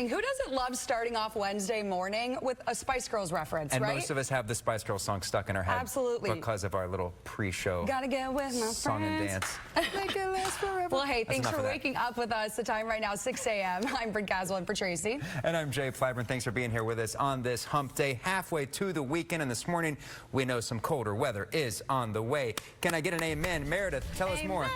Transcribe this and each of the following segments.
morning. Who doesn't love starting off Wednesday morning with a Spice Girls reference, and right? most of us have the Spice Girls song stuck in our head. Absolutely. Because of our little pre-show Gotta get with my song and friends. dance. Make it last forever. Well, hey, That's thanks enough for of that. waking up with us. The time right now, 6 a.m. I'm Brent Caswell in for Tracy. And I'm Jay Flyburn. Thanks for being here with us on this hump day, halfway to the weekend. And this morning, we know some colder weather is on the way. Can I get an amen? Meredith, tell us more.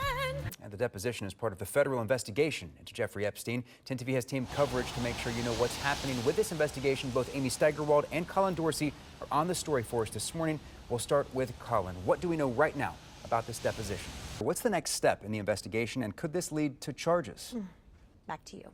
And the deposition is part of the federal investigation into Jeffrey Epstein. 10 TV has team coverage to make sure you know what's happening with this investigation. Both Amy Steigerwald and Colin Dorsey are on the story for us this morning. We'll start with Colin. What do we know right now about this deposition? What's the next step in the investigation, and could this lead to charges? Back to you.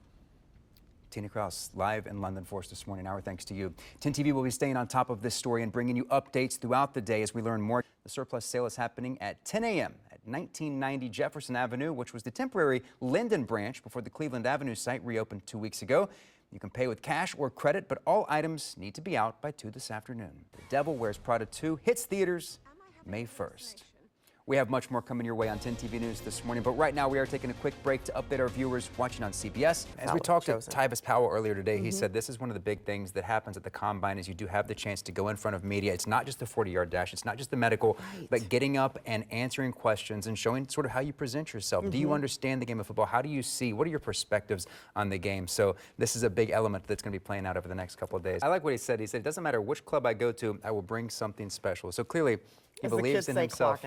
Tina Kraus, live in London for us this morning. Our thanks to you. 10 TV will be staying on top of this story and bringing you updates throughout the day as we learn more. The surplus sale is happening at 10 a.m. at 1990 Jefferson Avenue, which was the temporary Linden branch before the Cleveland Avenue site reopened 2 weeks ago. You can pay with cash or credit, but all items need to be out by 2 this afternoon. The Devil Wears Prada 2 hits theaters May 1st. We have much more coming your way on 10 TV News this morning, but right now we are taking a quick break to update our viewers watching on CBS. As we talked to Tyvis Powell earlier today, he said this is one of the big things that happens at the Combine is you do have the chance to go in front of media. It's not just the 40-yard dash, it's not just the medical, but getting up and answering questions and showing sort of how you present yourself. Do you understand the game of football? How do you see? What are your perspectives on the game? So this is a big element that's going to be playing out over the next couple of days. I like what he said. He said, it doesn't matter which club I go to, I will bring something special. So clearly, he believes in himself.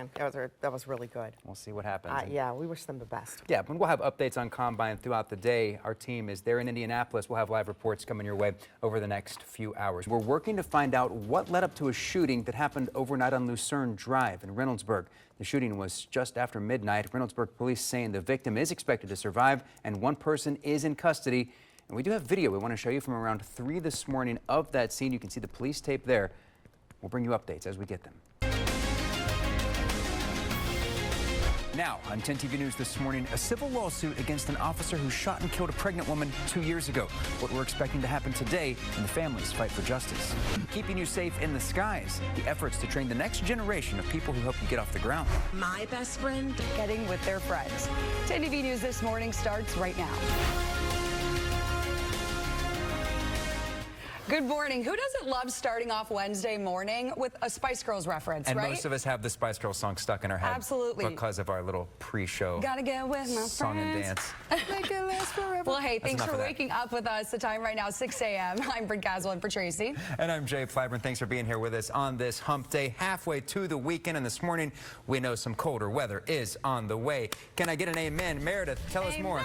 That was really good. We'll see what happens. Yeah, we wish them the best. Yeah, but we'll have updates on Combine throughout the day. Our team is there in Indianapolis. We'll have live reports coming your way over the next few hours. We're working to find out what led up to a shooting that happened overnight on Lucerne Drive in Reynoldsburg. The shooting was just after midnight. Reynoldsburg police saying the victim is expected to survive and one person is in custody. And we do have video we want to show you from around 3 this morning of that scene. You can see the police tape there. We'll bring you updates as we get them. Now, on 10 TV News this morning, a civil lawsuit against an officer who shot and killed a pregnant woman 2 years ago. What we're expecting to happen today in the family's fight for justice. Keeping you safe in the skies, the efforts to train the next generation of people who help you get off the ground. My best friend. Getting with their friends. 10 TV News this morning starts right now. Good morning. Who doesn't love starting off Wednesday morning with a Spice Girls reference, and right? most of us have the Spice Girls song stuck in our head. Absolutely. Because of our little pre-show Gotta get with my song and dance. Make it last forever. Well, hey, thanks for waking up with us. The time right now, 6 a.m. I'm Brent Caswell in for Tracy. And I'm Jay Flyburn. Thanks for being here with us on this hump day, halfway to the weekend. And this morning, we know some colder weather is on the way. Can I get an amen? Meredith, tell us more.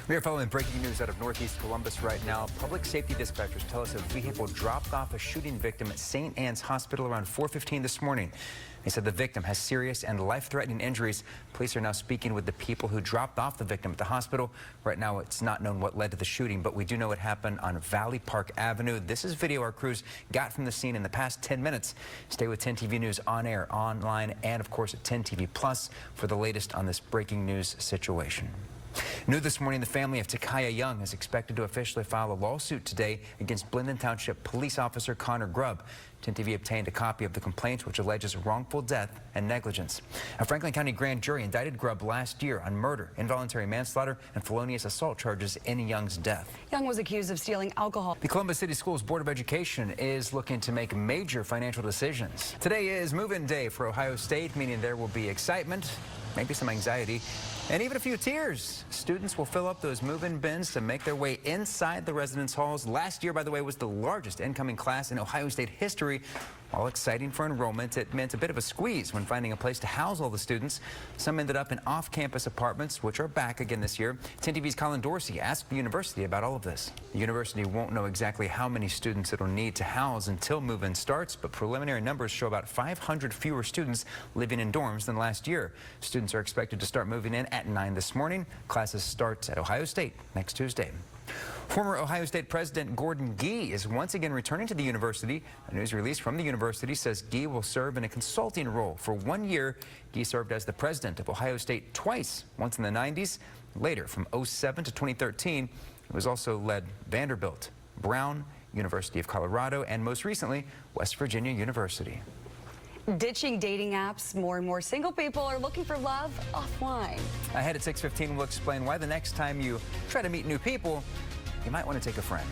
We are following breaking news out of Northeast Columbus right now. Public safety dispatchers tell us a vehicle dropped off a shooting victim at St. Anne's Hospital around 4:15 this morning. They said the victim has serious and life-threatening injuries. Police are now speaking with the people who dropped off the victim at the hospital. Right now, it's not known what led to the shooting, but we do know it happened on Valley Park Avenue. This is video our crews got from the scene in the past 10 minutes. Stay with 10 TV News on air, online, and of course at 10 TV Plus for the latest on this breaking news situation. New this morning, the family of Takaya Young is expected to officially file a lawsuit today against Blendon Township Police Officer Connor Grubb. 10 TV obtained a copy of the complaint, which alleges wrongful death and negligence. A Franklin County grand jury indicted Grubb last year on murder, involuntary manslaughter, and felonious assault charges in Young's death. Young was accused of stealing alcohol. The Columbus City Schools Board of Education is looking to make major financial decisions. Today is move-in day for Ohio State, meaning there will be excitement, maybe some anxiety, and even a few tears. Students will fill up those move-in bins to make their way inside the residence halls. Last year, by the way, was the largest incoming class in Ohio State history. While exciting for enrollment, it meant a bit of a squeeze when finding a place to house all the students. Some ended up in off-campus apartments, which are back again this year. 10 TV's Colin Dorsey asked the university about all of this. The university won't know exactly how many students it'll need to house until move-in starts, but preliminary numbers show about 500 fewer students living in dorms than last year. Students are expected to start moving in at 9 this morning. Classes start at Ohio State next Tuesday. Former Ohio State President Gordon Gee is once again returning to the university. A news release from the university says Gee will serve in a consulting role for 1 year. Gee served as the president of Ohio State twice, once in the 90s. Later, from 2007 to 2013, he was also led Vanderbilt, Brown, University of Colorado, and most recently, West Virginia University. Ditching dating apps, more and more single people are looking for love offline. Ahead at 6:15, we'll explain why the next time you try to meet new people, you might want to take a friend.